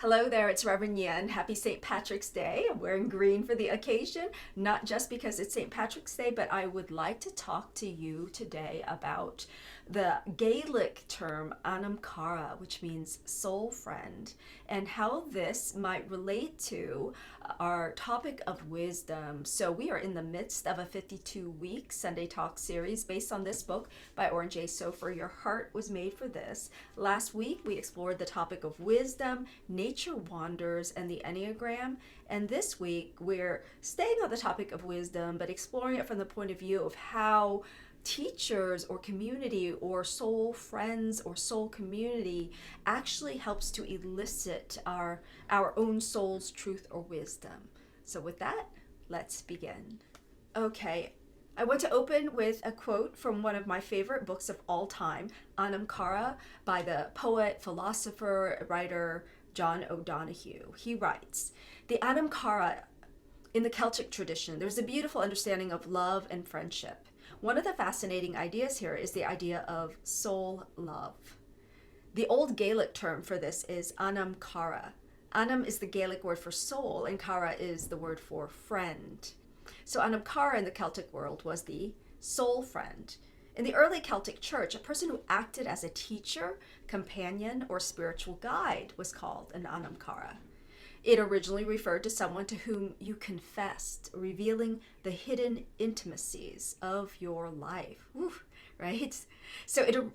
Hello there, it's Reverend Nhien. Happy St. Patrick's Day. I'm wearing green for the occasion, not just because it's St. Patrick's Day, but I would like to talk to you today about the Gaelic term Anam Cara, which means soul friend, and how this might relate to our topic of wisdom. So we are in the midst of a 52-week Sunday Talk series based on this book by Oren Sofer, Your Heart Was Made for This. Last week we explored the topic of wisdom, nature wonders, and the Enneagram. And this week we're staying on the topic of wisdom, but exploring it from the point of view of how teachers or community or soul friends or soul community actually helps to elicit our own soul's truth or wisdom. So with that, let's begin. Okay, I want to open with a quote from one of my favorite books of all time, Anam Cara, by the poet, philosopher, writer John O'Donohue. He writes, "The Anam Cara in the Celtic tradition, there's a beautiful understanding of love and friendship. One of the fascinating ideas here is the idea of soul love. The old Gaelic term for this is Anam Cara. Anam is the Gaelic word for soul, and Cara is the word for friend. So Anam Cara in the Celtic world was the soul friend. In the early Celtic church, a person who acted as a teacher, companion, or spiritual guide was called an Anam Cara. It originally referred to someone to whom you confessed, revealing the hidden intimacies of your life." Woo, right? So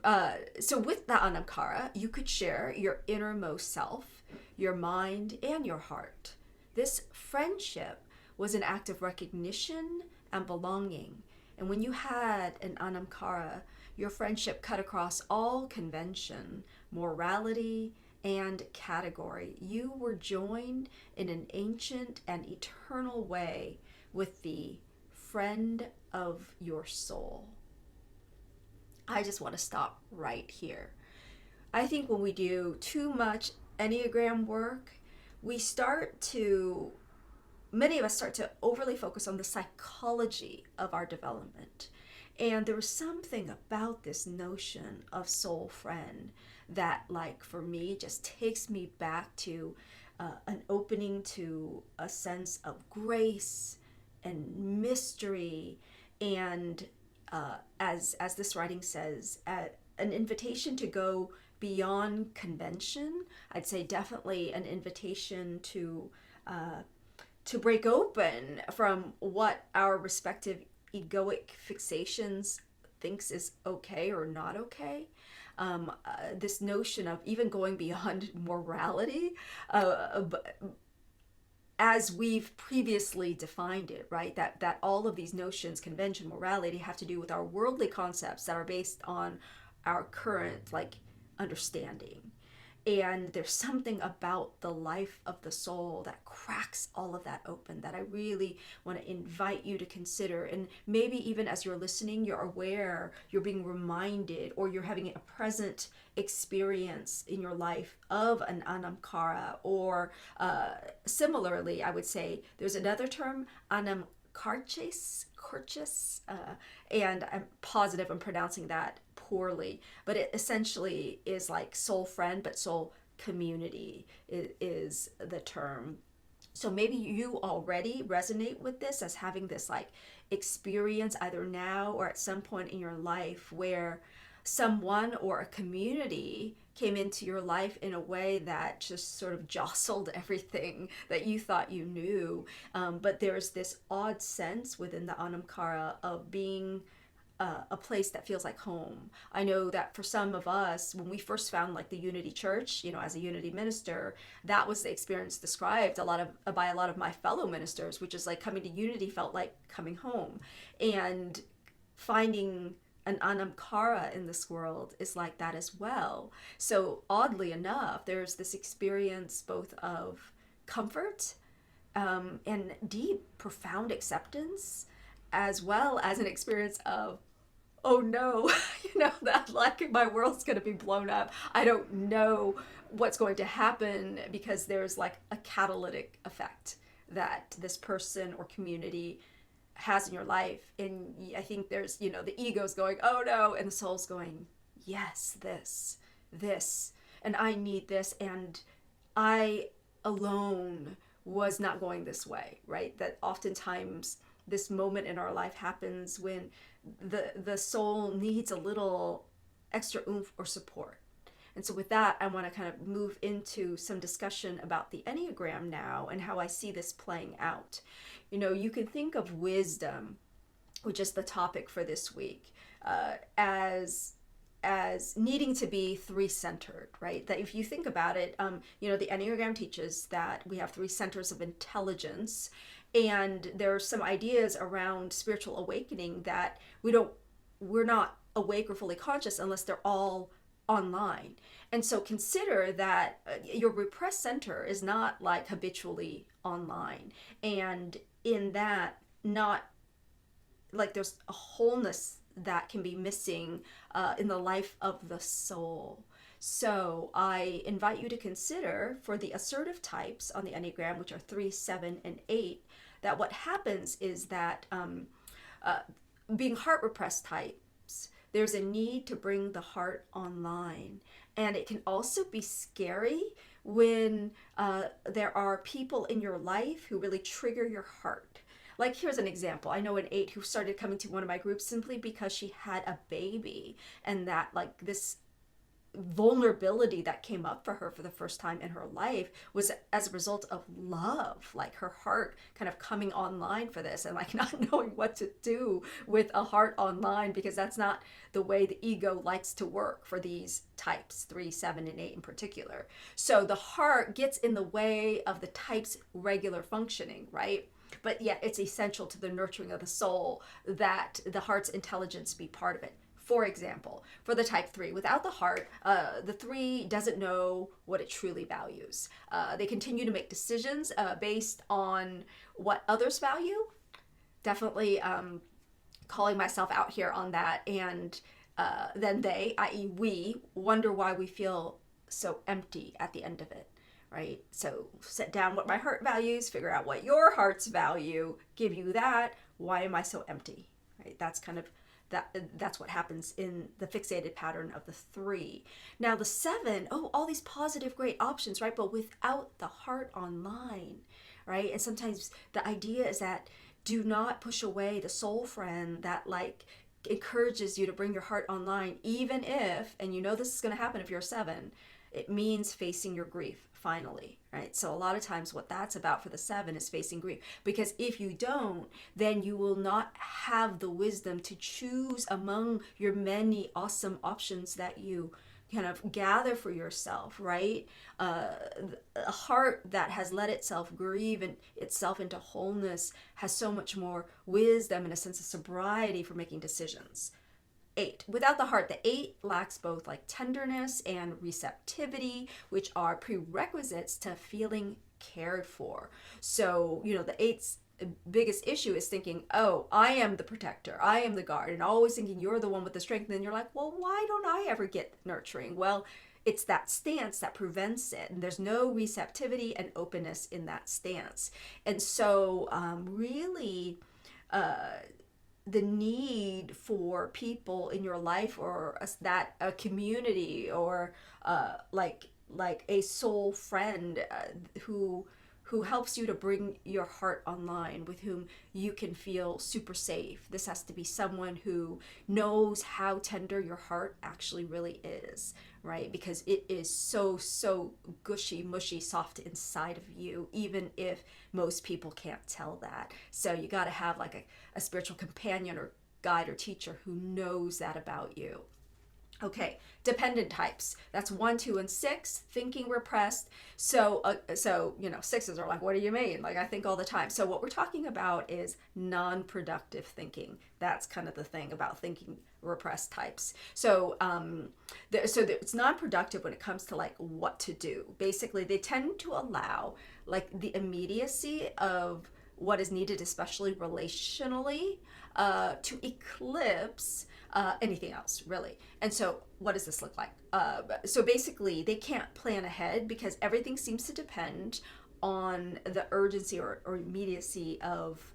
with the Anam Cara, you could share your innermost self, your mind, and your heart. This friendship was an act of recognition and belonging. And when you had an Anam Cara, your friendship cut across all convention, morality, and category. You were joined in an ancient and eternal way with the friend of your soul. I just want to stop right here. I think when we do too much Enneagram work, many of us start to overly focus on the psychology of our development. And there was something about this notion of soul friend that, like, for me, just takes me back to an opening to a sense of grace and mystery, and as this writing says, an invitation to go beyond convention. I'd say definitely an invitation to break open from what our respective egoic fixations thinks is okay or not okay. This notion of even going beyond morality, as we've previously defined it, right? That all of these notions, convention, morality, have to do with our worldly concepts that are based on our current understanding. And there's something about the life of the soul that cracks all of that open that I really want to invite you to consider. And maybe even as you're listening, you're aware, you're being reminded, or you're having a present experience in your life of an Anam Cara. Or similarly, I would say there's another term, Anam Carches, and I'm positive I'm pronouncing that poorly, but it essentially is like soul friend, but soul community is the term. So maybe you already resonate with this as having this experience either now or at some point in your life where someone or a community came into your life in a way that just sort of jostled everything that you thought you knew. But there's this odd sense within the Anam Cara of being a place that feels like home. I know that for some of us, when we first found the Unity Church, as a Unity minister, that was the experience described by a lot of my fellow ministers, which is coming to Unity felt like coming home. And finding an Anam Cara in this world is like that as well. So oddly enough, there's this experience both of comfort and deep, profound acceptance, as well as an experience of, oh no, that my world's going to be blown up. I don't know what's going to happen, because there's a catalytic effect that this person or community has in your life. And I think there's, the ego's going, oh no, and the soul's going, yes, this, and I need this, and I alone was not going this way, right? That oftentimes this moment in our life happens when the soul needs a little extra oomph or support. And so with that, I want to kind of move into some discussion about the Enneagram now and how I see this playing out. You can think of wisdom, which is the topic for this week, as needing to be three-centered, right? That if you think about it, the Enneagram teaches that we have three centers of intelligence, and there are some ideas around spiritual awakening that we're not awake or fully conscious unless they're all online. And so consider that your repressed center is not like habitually online, and in that, not like there's a wholeness that can be missing in the life of the soul. So I invite you to consider for the assertive types on the Enneagram, which are 3, 7, and 8, that what happens is that being heart repressed types, there's a need to bring the heart online. And it can also be scary when there are people in your life who really trigger your heart. Like, here's an example. I know an 8 who started coming to one of my groups simply because she had a baby, and that like this vulnerability that came up for her for the first time in her life was as a result of love, like her heart kind of coming online for this, and like not knowing what to do with a heart online, because that's not the way the ego likes to work for these types, 3, 7, and 8 in particular. So the heart gets in the way of the type's regular functioning, right? But yet it's essential to the nurturing of the soul that the heart's intelligence be part of it. For example, for the type 3, without the heart, the 3 doesn't know what it truly values. They continue to make decisions based on what others value. Definitely calling myself out here on that. And then they, i.e. we, wonder why we feel so empty at the end of it. Right? So set down what my heart values, figure out what your heart's value, give you that. Why am I so empty? Right? That's kind of that's what happens in the fixated pattern of the 3. Now the 7, all these positive, great options, right? But without the heart online, right? And sometimes the idea is that do not push away the soul friend that like encourages you to bring your heart online, even if, and this is going to happen if you're a 7, it means facing your grief finally, right? So a lot of times what that's about for the 7 is facing grief, because if you don't, then you will not have the wisdom to choose among your many awesome options that you kind of gather for yourself, right? A heart that has let itself grieve and itself into wholeness has so much more wisdom and a sense of sobriety for making decisions. 8. Without the heart, the 8 lacks both like tenderness and receptivity, which are prerequisites to feeling cared for. So, the 8's biggest issue is thinking, I am the protector, I am the guard, and always thinking you're the one with the strength. And then you're like, well, why don't I ever get nurturing? Well, it's that stance that prevents it. And there's no receptivity and openness in that stance. And so really, the need for people in your life or a community or like a soul friend who helps you to bring your heart online, with whom you can feel super safe. This has to be someone who knows how tender your heart actually really is, right? Because it is so gushy, mushy, soft inside of you, even if most people can't tell that. So you got to have like a spiritual companion or guide or teacher who knows that about you. Okay, dependent types. That's 1, 2, and 6, thinking repressed. So 6s are like, what do you mean? Like, I think all the time. So what we're talking about is non-productive thinking. That's kind of the thing about thinking repressed types. So it's non-productive when it comes to like what to do. Basically, they tend to allow like the immediacy of what is needed, especially relationally, to eclipse anything else, really. And so what does this look like? So basically, they can't plan ahead because everything seems to depend on the urgency or immediacy of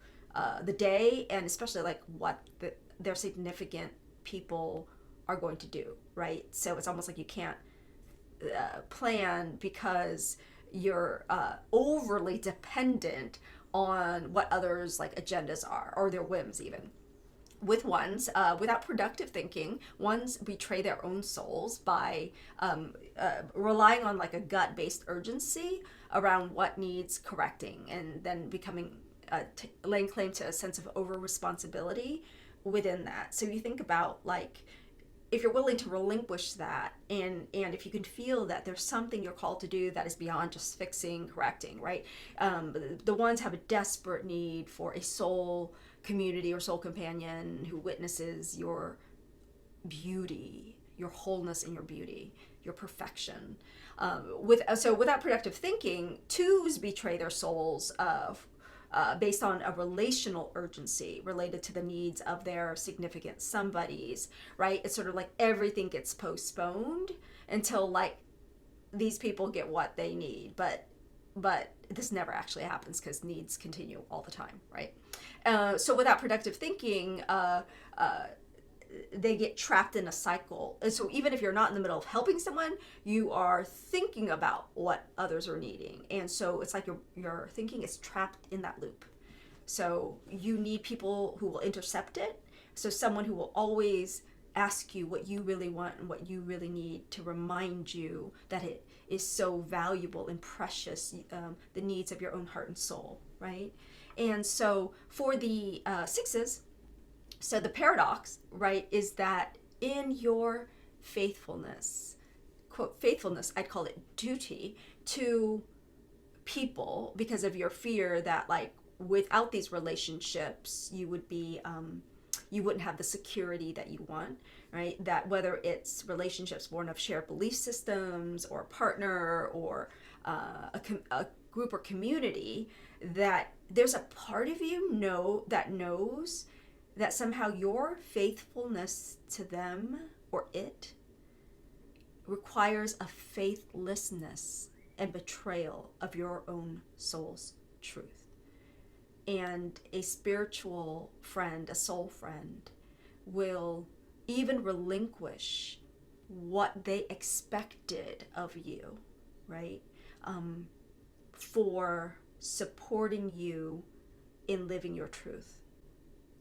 the day, and especially like what their significant people are going to do, right? So it's almost like you can't plan because you're overly dependent on what others like agendas are or their whims even. With ones, without productive thinking, ones betray their own souls by relying on like a gut-based urgency around what needs correcting, and then becoming laying claim to a sense of over-responsibility within that. So you think about like, if you're willing to relinquish that, and if you can feel that there's something you're called to do that is beyond just fixing, correcting, right? The ones have a desperate need for a soul community or soul companion who witnesses your beauty, your wholeness and your beauty, your perfection. So without productive thinking, twos betray their souls based on a relational urgency related to the needs of their significant somebodies, right? It's sort of like everything gets postponed until like these people get what they need, but this never actually happens because needs continue all the time, right? So without productive thinking, they get trapped in a cycle. And so even if you're not in the middle of helping someone, you are thinking about what others are needing. And so it's like your thinking is trapped in that loop. So you need people who will intercept it. So someone who will always ask you what you really want and what you really need, to remind you that it is so valuable and precious, the needs of your own heart and soul, right? And so for the sixes, so the paradox, right, is that in your faithfulness, quote, faithfulness, I'd call it duty to people, because of your fear that like without these relationships, you would be, you wouldn't have the security that you want, right? That whether it's relationships born of shared belief systems or a partner or a group or community, that there's a part of you that knows that somehow your faithfulness to them or it requires a faithlessness and betrayal of your own soul's truth. And a spiritual friend, a soul friend, will even relinquish what they expected of you, right? For supporting you in living your truth,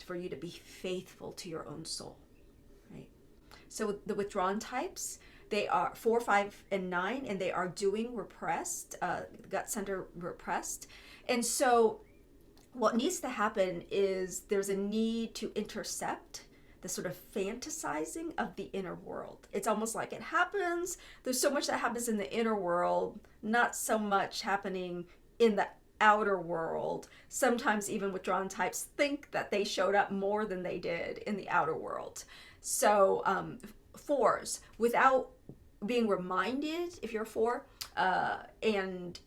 for you to be faithful to your own soul, right? So the withdrawn types, they are 4, 5, and 9, and they are doing repressed, gut center repressed. And so what needs to happen is there's a need to intercept the sort of fantasizing of the inner world. It's almost like it happens, there's so much that happens in the inner world, not so much happening in the outer world. Sometimes even withdrawn types think that they showed up more than they did in the outer world. So fours, without being reminded, if you're a 4, and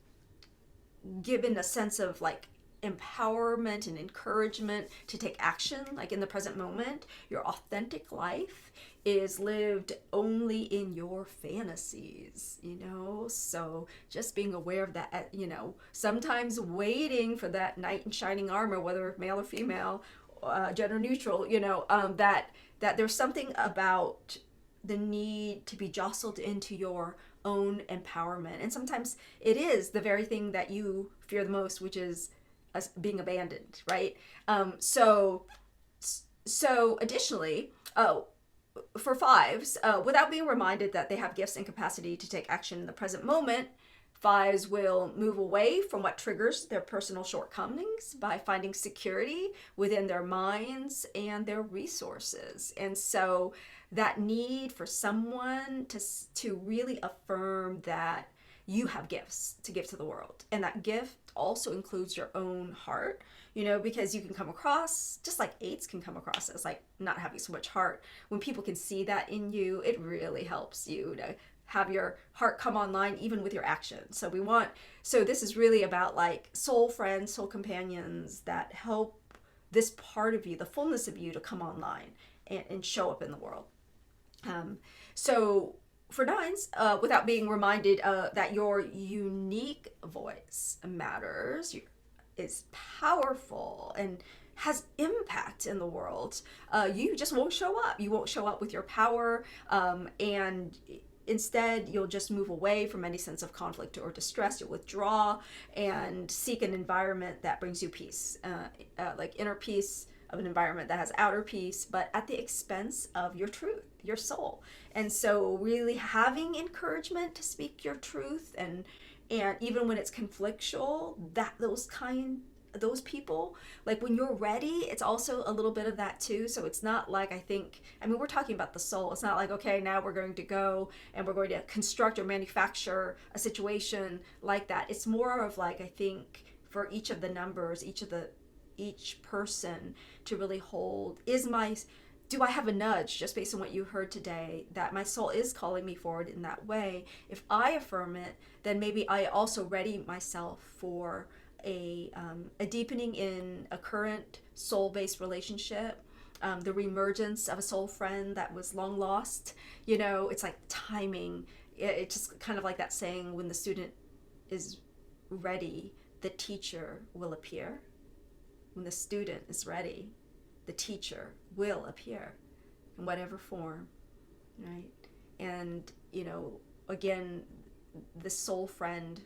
given a sense of like empowerment and encouragement to take action, like in the present moment, your authentic life is lived only in your fantasies, so just being aware of that, sometimes waiting for that knight in shining armor, whether male or female, gender neutral, that there's something about the need to be jostled into your own empowerment. And sometimes it is the very thing that you fear the most, which is being abandoned, right? So additionally, for 5s, without being reminded that they have gifts and capacity to take action in the present moment, 5s will move away from what triggers their personal shortcomings by finding security within their minds and their resources. And so that need for someone to really affirm that you have gifts to give to the world, and that gift also includes your own heart, because you can come across, just like 8s can come across as like not having so much heart. When people can see that in you, it really helps you to have your heart come online even with your actions. So this is really about like soul friends, soul companions that help this part of you, the fullness of you, to come online and show up in the world. So for 9s, without being reminded that your unique voice matters, is powerful and has impact in the world, you just won't show up. You won't show up with your power, and instead, you'll just move away from any sense of conflict or distress. You'll withdraw and seek an environment that brings you peace, like inner peace of an environment that has outer peace, but at the expense of your truth, your soul. And so really having encouragement to speak your truth, and even when it's conflictual, that those people, like when you're ready, it's also a little bit of that too. So it's not like, we're talking about the soul. It's not like, okay, now we're going to go and we're going to construct or manufacture a situation like that. It's more of like, I think for each of the numbers, each person to really hold, do I have a nudge, just based on what you heard today, that my soul is calling me forward in that way? If I affirm it, then maybe I also ready myself for a deepening in a current soul-based relationship, the reemergence of a soul friend that was long lost. It's like timing. It's just kind of like that saying, when the student is ready, the teacher will appear. When the student is ready, the teacher will appear in whatever form, right? And, again, the soul friend,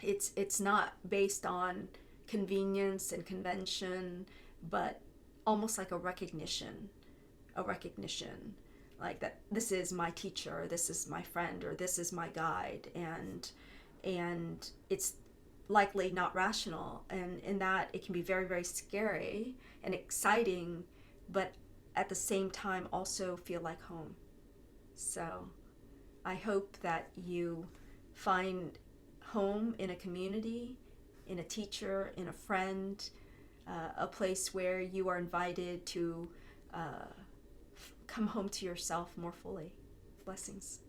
it's not based on convenience and convention, but almost like a recognition, like that this is my teacher, this is my friend, or this is my guide, and it's likely not rational, and in that it can be very, very scary and exciting, but at the same time also feel like home. So I hope that you find home in a community, in a teacher, in a friend, a place where you are invited to come home to yourself more fully. Blessings.